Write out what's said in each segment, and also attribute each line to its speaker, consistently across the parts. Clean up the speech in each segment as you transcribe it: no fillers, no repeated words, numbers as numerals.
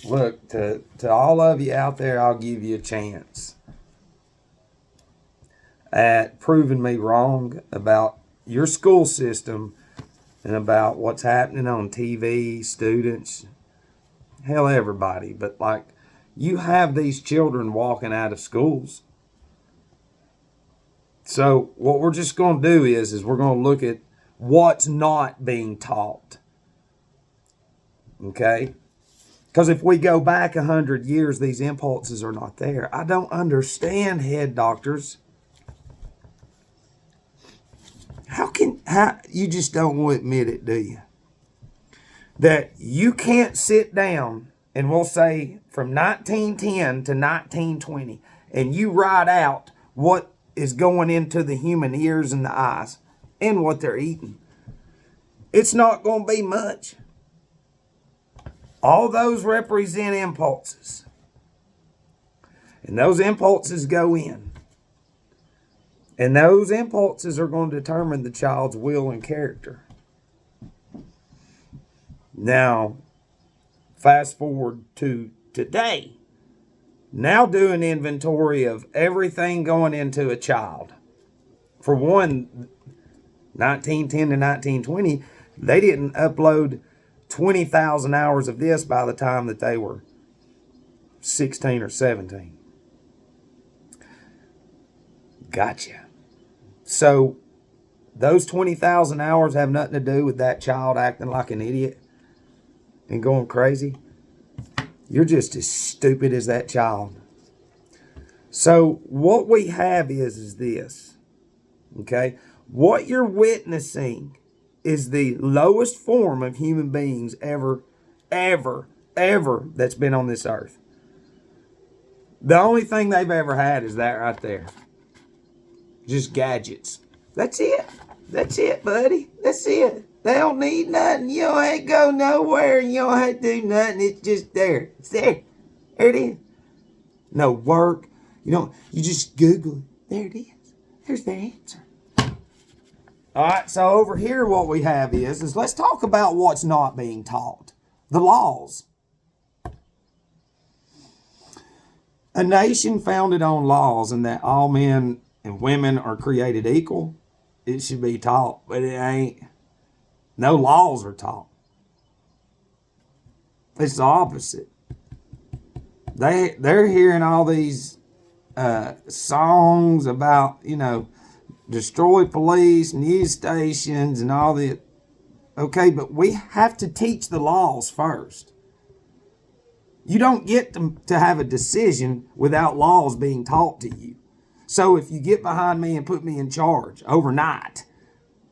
Speaker 1: Look, to all of you out there, I'll give you a chance at proving me wrong about your school system and about what's happening on TV, students, hell, everybody. But like, you have these children walking out of schools. So what we're just going to do is we're going to look at what's not being taught. Okay? Because if we go back 100 years, these impulses are not there. I don't understand, head doctors. How you just don't want to admit it, do you? That you can't sit down and we'll say from 1910 to 1920 and you write out what is going into the human ears and the eyes and what they're eating. It's not going to be much. All those represent impulses. And those impulses go in. And those impulses are going to determine the child's will and character. Now, fast forward to today. Now do an inventory of everything going into a child. For one, 1910 to 1920, they didn't upload 20,000 hours of this by the time that they were 16 or 17. Gotcha. So those 20,000 hours have nothing to do with that child acting like an idiot and going crazy. You're just as stupid as that child. So what we have is this. Okay? What you're witnessing is the lowest form of human beings ever that's been on this earth. The only thing they've ever had is that right there. Just gadgets. That's it. That's it, buddy. That's it. They don't need nothing. You don't have to go nowhere. You don't have to do nothing. It's just there. It's there. There it is. No work. You just Google it. There it is. There's the answer. All right, so over here what we have is let's talk about what's not being taught. The laws. A nation founded on laws and that all men and women are created equal, it should be taught, but it ain't. No laws are taught. It's the opposite. They're hearing all these songs about, destroy police, news stations, and all the... Okay, but we have to teach the laws first. You don't get to have a decision without laws being taught to you. So if you get behind me and put me in charge overnight,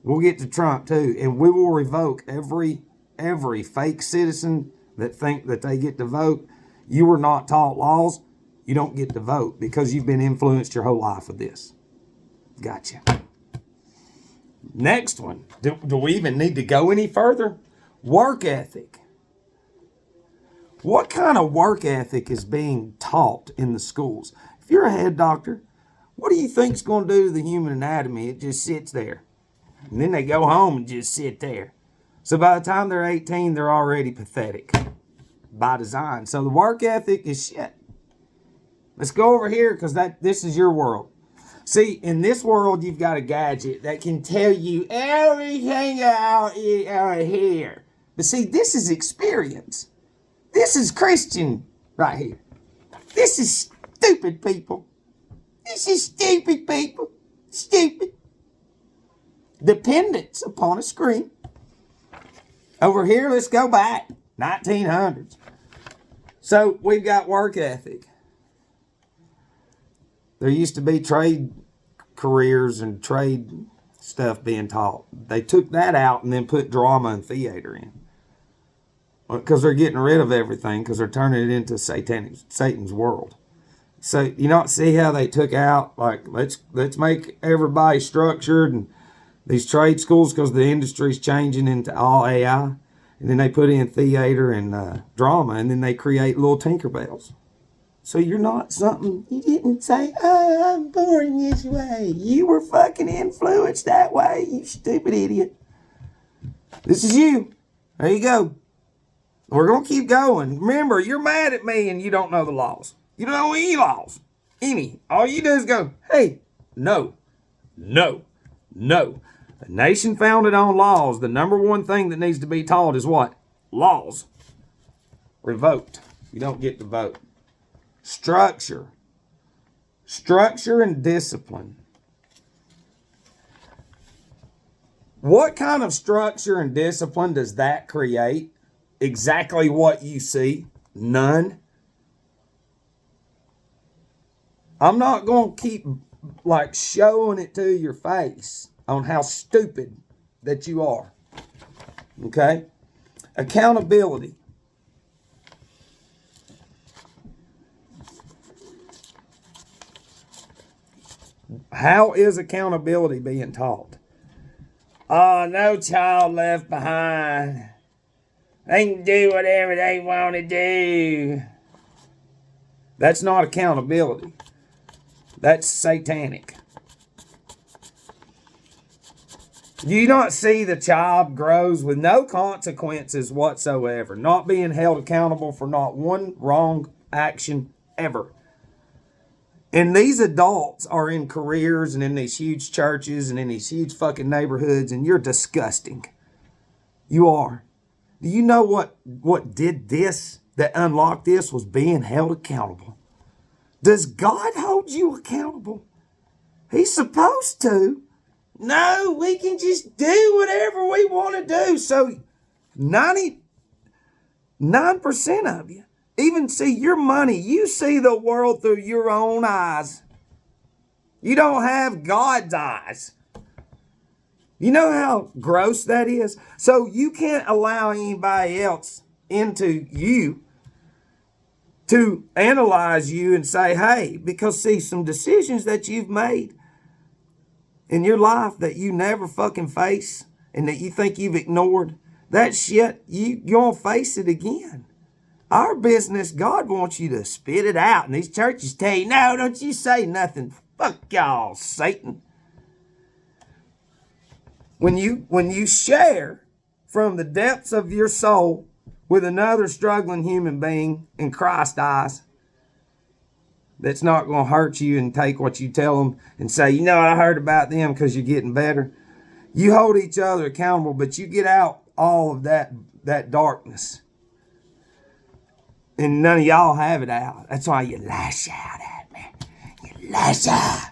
Speaker 1: we'll get to Trump too, and we will revoke every fake citizen that think that they get to vote. You were not taught laws, you don't get to vote because you've been influenced your whole life with this. Gotcha. Next one. Do we even need to go any further? Work ethic. What kind of work ethic is being taught in the schools? If you're a head doctor, what do you think is going to do to the human anatomy? It just sits there. And then they go home and just sit there. So by the time they're 18, they're already pathetic by design. So the work ethic is shit. Let's go over here because this is your world. See, in this world, you've got a gadget that can tell you everything out here. But see, this is experience. This is Christian right here. This is stupid people. This is stupid people. Stupid. Dependence upon a screen. Over here, let's go back. 1900s. So we've got work ethic. There used to be trade careers and trade stuff being taught. They took that out and then put drama and theater in. Because they're getting rid of everything because they're turning it into Satan's world. So you don't see how they took out, like, let's make everybody structured and these trade schools because the industry's changing into all AI. And then they put in theater and drama, and then they create little Tinkerbells. So you're not something, you didn't say, oh, I'm born this way. You were fucking influenced that way, you stupid idiot. This is you. There you go. We're going to keep going. Remember, you're mad at me and you don't know the laws. You don't know any laws. Any. All you do is go, hey, no, no, no. A nation founded on laws, the number one thing that needs to be taught is what? Laws. Revoked. You don't get to vote. Structure. Structure and discipline. What kind of structure and discipline does that create? Exactly what you see. None. I'm not going to keep like showing it to your face on how stupid that you are. Okay? Accountability. How is accountability being taught? Oh, no child left behind. They can do whatever they want to do. That's not accountability. That's satanic. Do you not see the child grows with no consequences whatsoever, not being held accountable for not one wrong action ever? And these adults are in careers and in these huge churches and in these huge fucking neighborhoods, and you're disgusting. You are. Do you know what did this, that unlocked this, was being held accountable? Does God hold you accountable? He's supposed to. No, we can just do whatever we want to do. So 99% of you even see your money. You see the world through your own eyes. You don't have God's eyes. You know how gross that is? So you can't allow anybody else into you to analyze you and say, hey, because see, some decisions that you've made in your life that you never fucking face and that you think you've ignored, that shit, you're going to face it again. Our business, God wants you to spit it out. And these churches tell you, no, don't you say nothing. Fuck y'all, Satan. When you share from the depths of your soul with another struggling human being in Christ's eyes, that's not going to hurt you and take what you tell them and say, you know, I heard about them because you're getting better. You hold each other accountable, but you get out all of that darkness. And none of y'all have it out. That's why you lash out at me. You lash out.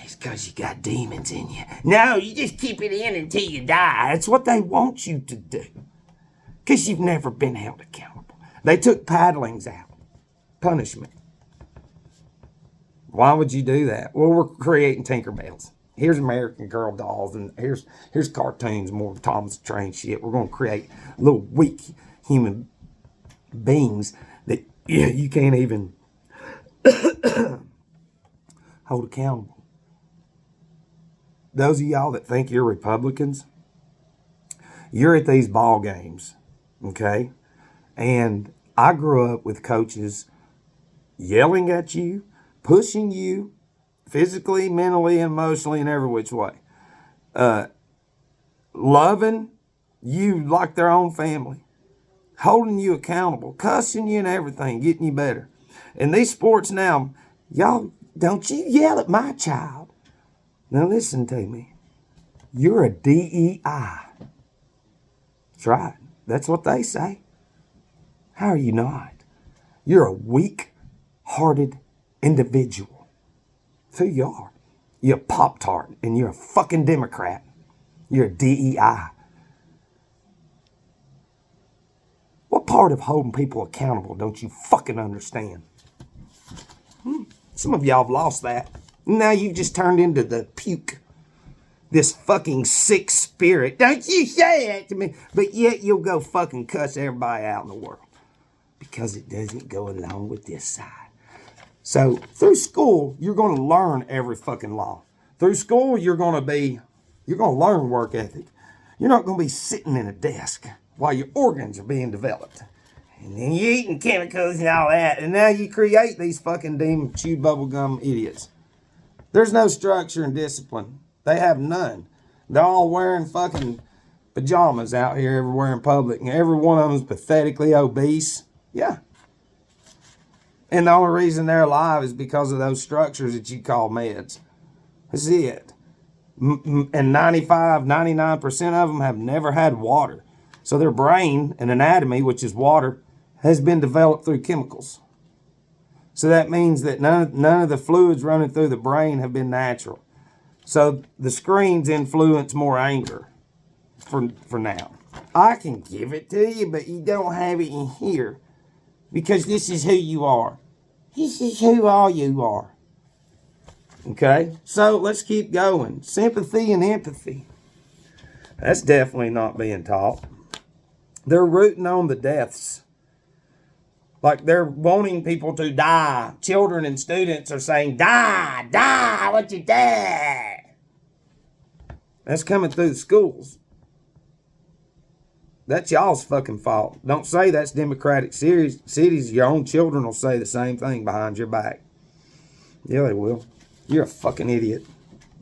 Speaker 1: It's because you got demons in you. No, you just keep it in until you die. That's what they want you to do. Because you've never been held accountable. They took paddlings out. Punishment. Why would you do that? Well, we're creating Tinkerbells. Here's American Girl dolls, and here's cartoons, more Thomas the Train shit. We're going to create little weak human beings that you can't even hold accountable. Those of y'all that think you're Republicans, you're at these ball games, okay? And I grew up with coaches yelling at you, pushing you physically, mentally, emotionally, in every which way. Loving you like their own family. Holding you accountable, cussing you and everything, getting you better. In these sports now, y'all, don't you yell at my child. Now listen to me. You're a DEI. That's right. That's what they say. How are you not? You're a weak-hearted individual. That's who you are. You're a Pop-Tart and you're a fucking Democrat. You're a DEI. What part of holding people accountable don't you fucking understand? Some of y'all have lost that. Now you've just turned into the puke. This fucking sick spirit. Don't you say that to me. But yet you'll go fucking cuss everybody out in the world. Because it doesn't go along with this side. So through school, you're going to learn every fucking law. Through school, you're going to learn work ethic. You're not going to be sitting in a desk while your organs are being developed. And then you're eating chemicals and all that. And now you create these fucking demon chewed bubblegum idiots. There's no structure and discipline. They have none. They're all wearing fucking pajamas out here everywhere in public, and every one of them is pathetically obese. Yeah. And the only reason they're alive is because of those structures that you call meds. That's it. And 95, 99% of them have never had water. So their brain and anatomy, which is water, has been developed through chemicals. So that means that none of the fluids running through the brain have been natural. So the screens influence more anger for now. I can give it to you, but you don't have it in here. Because this is who you are. This is who all you are. Okay? So let's keep going. Sympathy and empathy. That's definitely not being taught. They're rooting on the deaths. Like they're wanting people to die. Children and students are saying, die, die, what you die. That's coming through the schools. That's y'all's fucking fault. Don't say that's democratic cities. Your own children will say the same thing behind your back. Yeah, they will. You're a fucking idiot.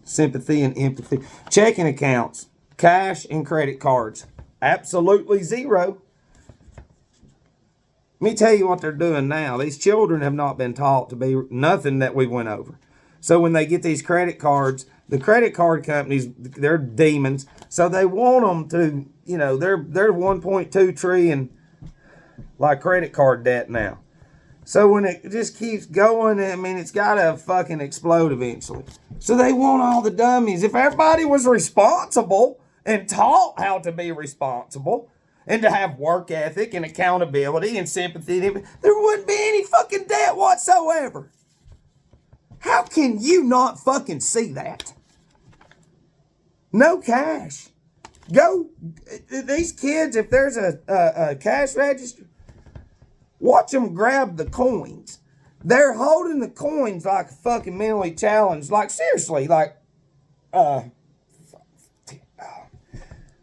Speaker 1: Sympathy and empathy. Checking accounts, cash and credit cards. Absolutely zero. Let me tell you what they're doing now. These children have not been taught to be nothing that we went over. So when they get these credit cards, the credit card companies, they're demons. So they want them to, you know, they're 1.2 trillion like credit card debt now. So when it just keeps going, I mean, it's got to fucking explode eventually. So they want all the dummies. If everybody was responsible and taught how to be responsible and to have work ethic and accountability and sympathy, there wouldn't be any fucking debt whatsoever. How can you not fucking see that? No cash. Go, these kids, if there's a cash register, watch them grab the coins. They're holding the coins like a fucking mentally challenged. Like, seriously, like, a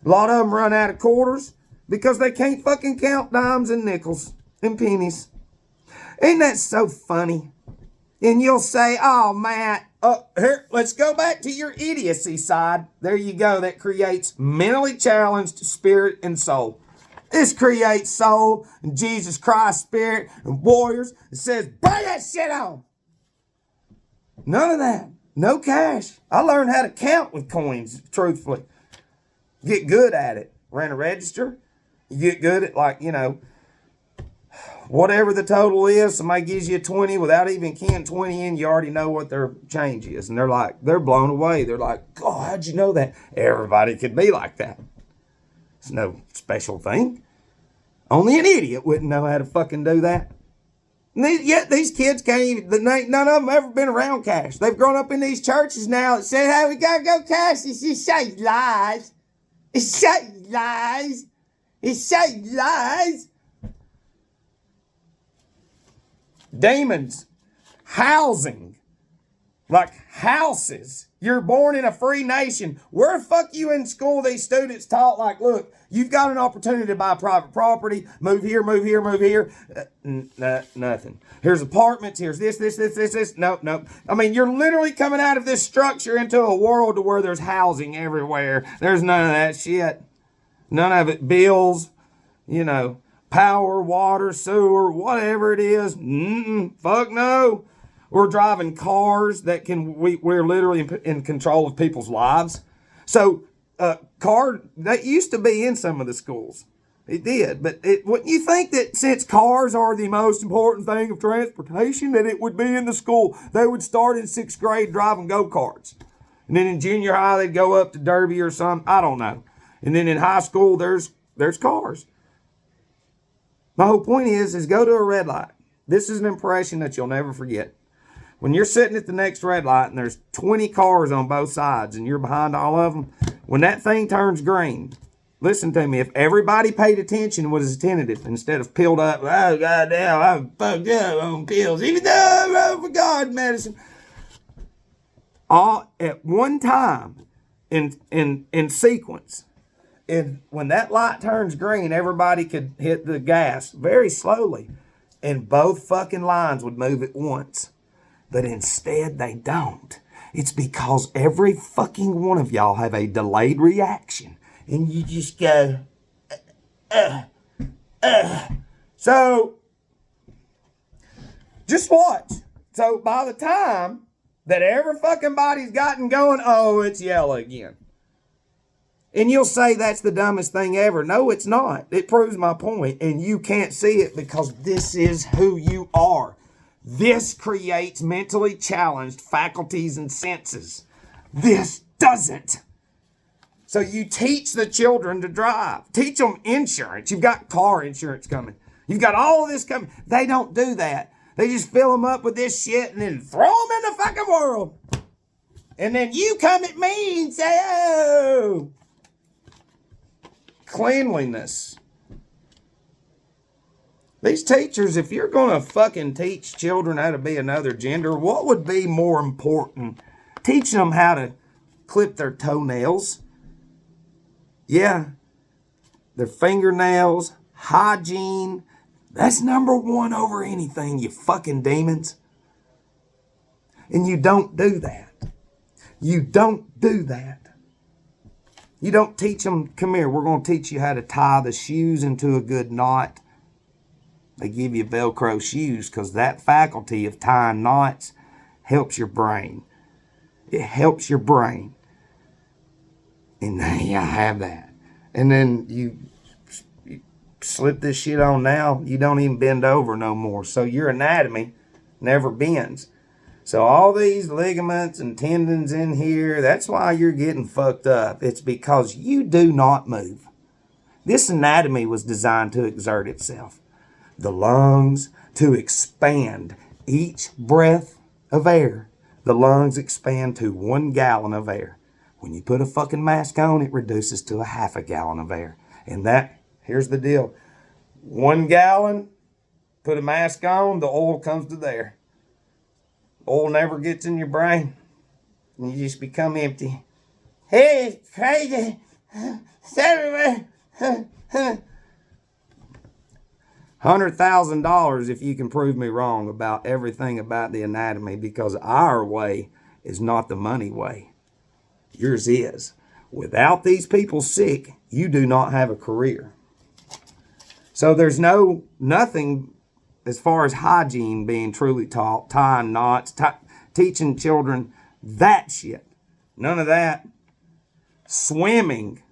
Speaker 1: lot of them run out of quarters because they can't fucking count dimes and nickels and pennies. Ain't that so funny? And you'll say, oh, Matt, here, let's go back to your idiocy side. There you go. That creates mentally challenged spirit and soul. This creates soul and Jesus Christ spirit and warriors. It says, bring that shit on. None of that. No cash. I learned how to count with coins, truthfully. Get good at it. Ran a register. You get good at, like, you know, whatever the total is, somebody gives you a 20 without even keying 20 in, you already know what their change is. And they're blown away. They're like, oh, how'd you know that? Everybody could be like that. It's no special thing. Only an idiot wouldn't know how to fucking do that. Yet these kids can't even, none of them ever been around cash. They've grown up in these churches now that say, hey, we gotta go cash. It's just straight lies. It's straight lies. It's straight lies. Demons. Housing. Like houses. You're born in a free nation. Where the fuck you in school these students taught like, look, you've got an opportunity to buy private property. Move here, move here, move here. Nothing. Here's apartments. Here's this. Nope. I mean, you're literally coming out of this structure into a world where there's housing everywhere. There's none of that shit. None of it. Bills, you know, power, water, sewer, whatever it is. Fuck no. We're driving cars that we're literally in control of people's lives. So, that used to be in some of the schools. It did. But wouldn't you think that since cars are the most important thing of transportation, that it would be in the school? They would start in 6th grade driving go-karts. And then in junior high, they'd go up to Derby or something. I don't know. And then in high school, there's cars. My whole point is go to a red light. This is an impression that you'll never forget. When you're sitting at the next red light and there's 20 cars on both sides and you're behind all of them, when that thing turns green, listen to me, if everybody paid attention and was attentive instead of pilled up, oh, goddamn, I'm fucked up on pills, even though I forgot medicine. All at one time in sequence, and when that light turns green, everybody could hit the gas very slowly, and both fucking lines would move at once. But instead, they don't. It's because every fucking one of y'all have a delayed reaction. and you just go, So, just watch. So, by the time that every fucking body's gotten going, oh, it's yellow again. And you'll say that's the dumbest thing ever. No, it's not. It proves my point, and you can't see it because this is who you are. This creates mentally challenged faculties and senses. This doesn't. So you teach the children to drive. Teach them insurance. You've got car insurance coming. You've got all of this coming. They don't do that. They just fill them up with this shit and then throw them in the fucking world. And then you come at me and say, oh. Cleanliness. These teachers, if you're going to fucking teach children how to be another gender, what would be more important? Teaching them how to clip their toenails. Yeah. Their fingernails. Hygiene. That's number one over anything, you fucking demons. And you don't do that. You don't do that. You don't teach them, come here, we're going to teach you how to tie the shoes into a good knot. They give you Velcro shoes because that faculty of tying knots helps your brain. It helps your brain. And yeah, I have that. And then you slip this shit on now, you don't even bend over no more. So your anatomy never bends. So all these ligaments and tendons in here, that's why you're getting fucked up. It's because you do not move. This anatomy was designed to exert itself. The lungs to expand each breath of air. The lungs expand to 1 gallon of air. When you put a fucking mask on, it reduces to a half a gallon of air. And that, here's the deal. 1 gallon, put a mask on, the oil comes to there. Oil never gets in your brain. And you just become empty. Hey, it's crazy. It's everywhere. $100,000 if you can prove me wrong about everything about the anatomy, because our way is not the money way. Yours is. Without these people sick, you do not have a career. So there's nothing as far as hygiene being truly taught, tying knots, teaching children that shit. None of that. Swimming.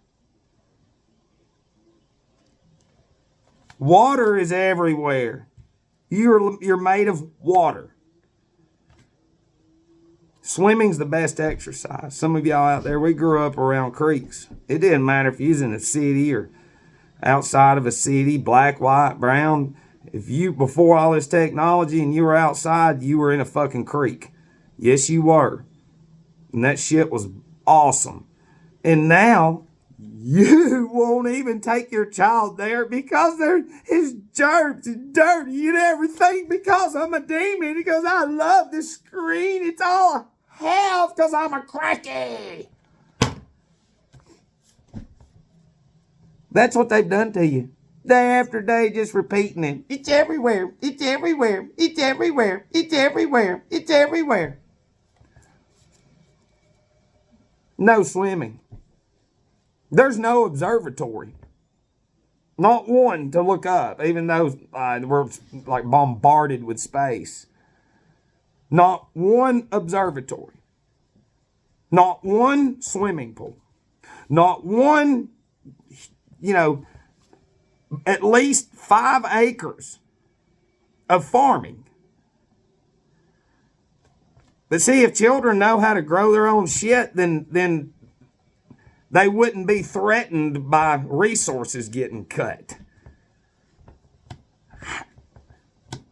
Speaker 1: Water is everywhere. You're made of water. Swimming's the best exercise. Some of y'all out there, we grew up around creeks. It didn't matter if you was in a city or outside of a city, black, white, brown. If you, before all this technology and you were outside, you were in a fucking creek. Yes, you were. And that shit was awesome. And now, you won't even take your child there because it's germs and dirty and everything, because I'm a demon, because I love the screen. It's all I have because I'm a cracky. That's what they've done to you. Day after day, just repeating it. It's everywhere. It's everywhere. It's everywhere. It's everywhere. It's everywhere. No swimming. There's no observatory. Not one to look up, even though we're like bombarded with space. Not one observatory. Not one swimming pool. Not one, at least 5 acres of farming. But see, if children know how to grow their own shit, then they wouldn't be threatened by resources getting cut.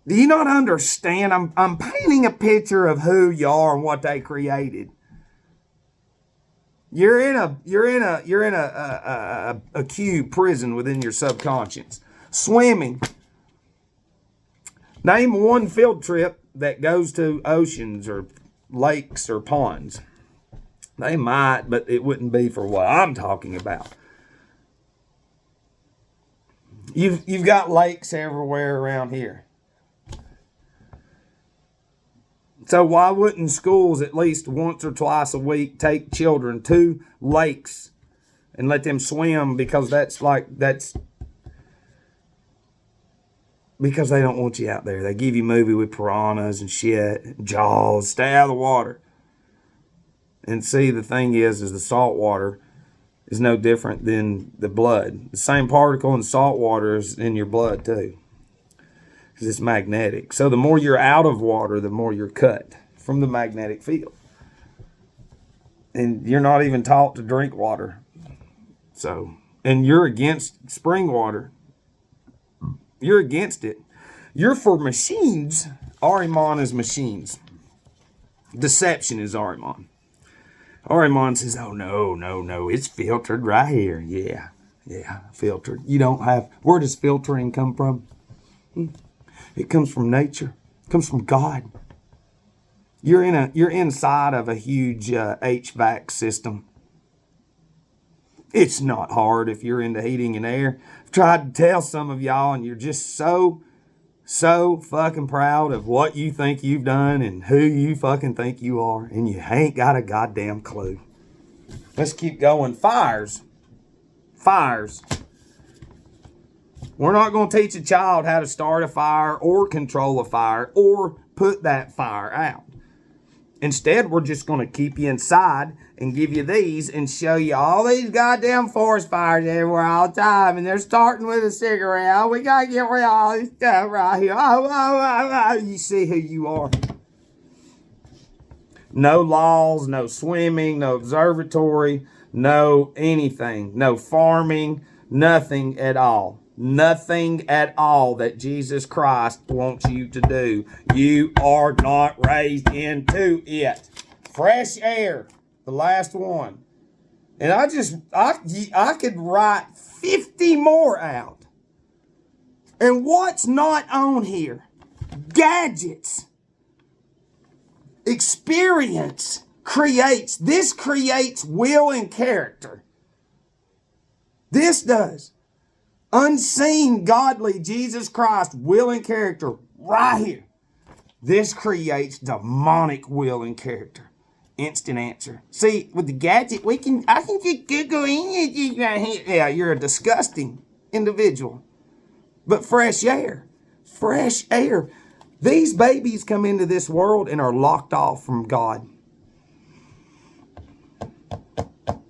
Speaker 1: Do you not understand? I'm painting a picture of who you are and what they created. You're in a cube prison within your subconscious. Swimming. Name one field trip that goes to oceans or lakes or ponds. They might, but it wouldn't be for what I'm talking about. You've got lakes everywhere around here. So why wouldn't schools at least once or twice a week take children to lakes and let them swim because because they don't want you out there. They give you a movie with piranhas and shit, Jaws. Stay out of the water. And see, the thing is the salt water is no different than the blood. The same particle in salt water is in your blood too, because it's magnetic. So the more you're out of water, the more you're cut from the magnetic field. And you're not even taught to drink water. So, and you're against spring water. You're against it. You're for machines. Ahriman is machines. Deception is Ahriman. Ahriman says, oh, no, it's filtered right here. Yeah, filtered. You don't have, where does filtering come from? It comes from nature. It comes from God. You're inside of a huge HVAC system. It's not hard if you're into heating and air. I've tried to tell some of y'all, and you're just so fucking proud of what you think you've done and who you fucking think you are, and you ain't got a goddamn clue. Let's keep going. Fires. We're not going to teach a child how to start a fire or control a fire or put that fire out. Instead, we're just going to keep you inside and give you these and show you all these goddamn forest fires everywhere all the time. And they're starting with a cigarette. Oh, we got to get rid of all this stuff right here. Oh. You see who you are. No laws, no swimming, no observatory, no anything. No farming, nothing at all. Nothing at all that Jesus Christ wants you to do. You are not raised into it. Fresh air, the last one. And I could write 50 more out. And what's not on here? Gadgets. Experience this creates will and character. This does. Unseen, godly Jesus Christ will and character right here. This creates demonic will and character. Instant answer. See, with the gadget, I can just Google anything right here. Yeah, you're a disgusting individual. But fresh air. These babies come into this world and are locked off from God.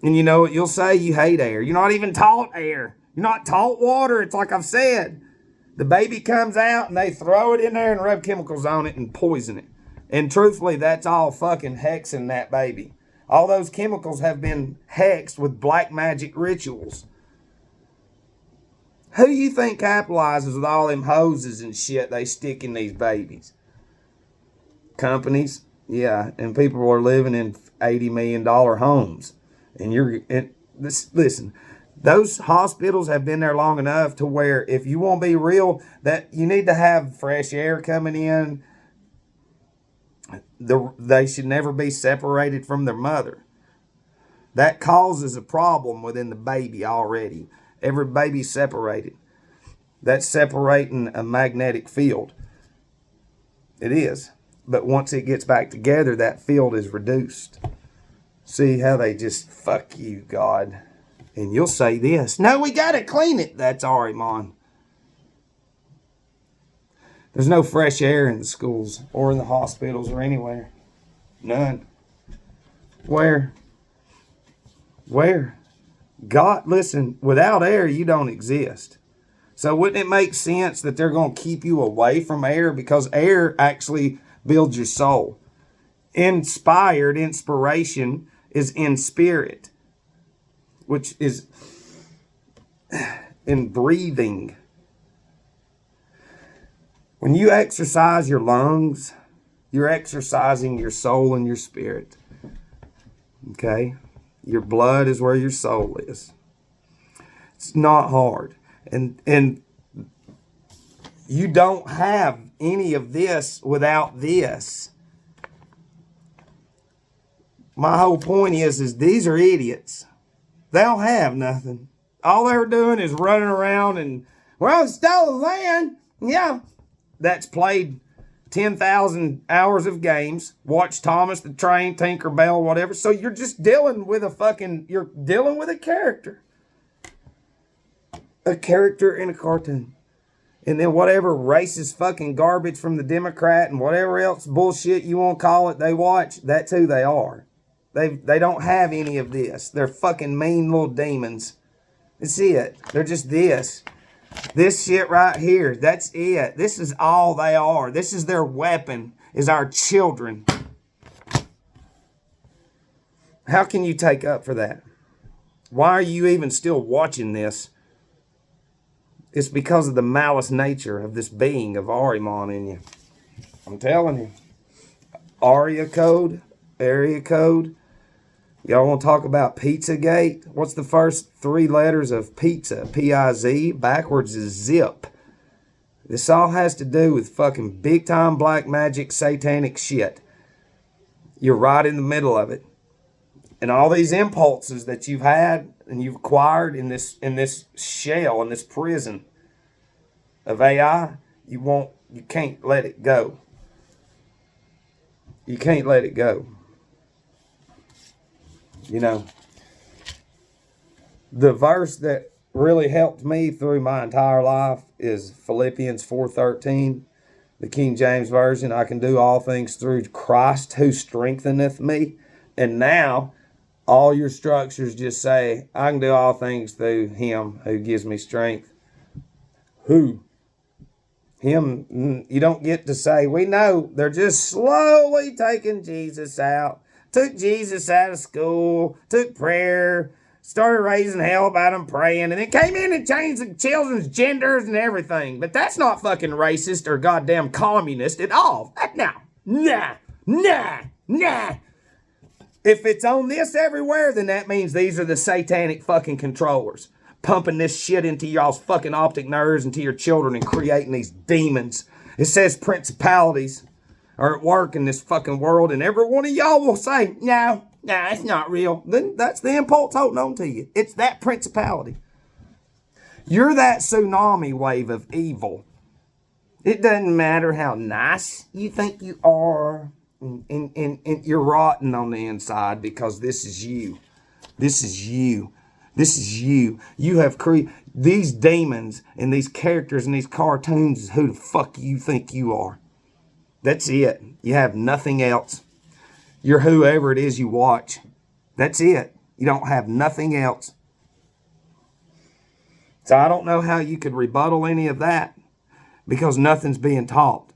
Speaker 1: And you know what you'll say? You hate air. You're not even taught air. You're not taught water. It's like I've said. The baby comes out and they throw it in there and rub chemicals on it and poison it. And truthfully, that's all fucking hexing that baby. All those chemicals have been hexed with black magic rituals. Who you think capitalizes with all them hoses and shit they stick in these babies? Companies? Yeah, and people are living in $80 million homes. And listen, those hospitals have been there long enough to where if you want to be real, that you need to have fresh air coming in. They should never be separated from their mother. That causes a problem within the baby already. Every baby's separated. That's separating a magnetic field. It is. But once it gets back together, that field is reduced. See how they just, fuck you, God. And you'll say this, no, we got to clean it. That's Ahriman. There's no fresh air in the schools or in the hospitals or anywhere. None. Where? God, listen, without air, you don't exist. So wouldn't it make sense that they're going to keep you away from air? Because air actually builds your soul. Inspiration is in spirit, which is in breathing. When you exercise your lungs, you're exercising your soul and your spirit. Okay? Your blood is where your soul is. It's not hard. And you don't have any of this without this. My whole point is these are idiots. They don't have nothing. All they're doing is running around and, well, it's stolen land. Yeah. That's played 10,000 hours of games, watched Thomas the Train, Tinkerbell, whatever. So you're just dealing with you're dealing with a character. A character in a cartoon. And then whatever racist fucking garbage from the Democrat and whatever else bullshit you want to call it they watch, that's who they are. They don't have any of this. They're fucking mean little demons. That's it. They're just this. This shit right here. That's it. This is all they are. This is their weapon, is our children. How can you take up for that? Why are you even still watching this? It's because of the malice nature of this being of Ahriman in you. I'm telling you. Area code. Y'all want to talk about Pizzagate? What's the first 3 letters of pizza? P-I-Z. Backwards is zip. This all has to do with fucking big time black magic satanic shit. You're right in the middle of it. And all these impulses that you've had and you've acquired in this shell, in this prison of AI, you can't let it go. You can't let it go. You know, the verse that really helped me through my entire life is Philippians 4:13, the King James Version. I can do all things through Christ who strengtheneth me. And now all your structures just say, I can do all things through him who gives me strength. Who? Him. You don't get to say, we know. They're just slowly taking Jesus out. Took Jesus out of school. Took prayer. Started raising hell about them praying. And then came in and changed the children's genders and everything. But that's not fucking racist or goddamn communist at all. Nah. If it's on this everywhere, then that means these are the satanic fucking controllers. Pumping this shit into y'all's fucking optic nerves, into your children, and creating these demons. It says principalities are at work in this fucking world, and every one of y'all will say, no, it's not real. Then that's the impulse holding on to you. It's that principality. You're that tsunami wave of evil. It doesn't matter how nice you think you are. And you're rotten on the inside because this is you. This is you. This is you. You have created these demons and these characters and these cartoons is who the fuck you think you are. That's it. You have nothing else. You're whoever it is you watch. That's it. You don't have nothing else. So I don't know how you could rebuttal any of that because nothing's being taught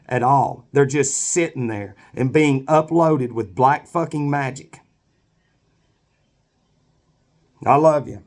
Speaker 1: at all. They're just sitting there and being uploaded with black fucking magic. I love you.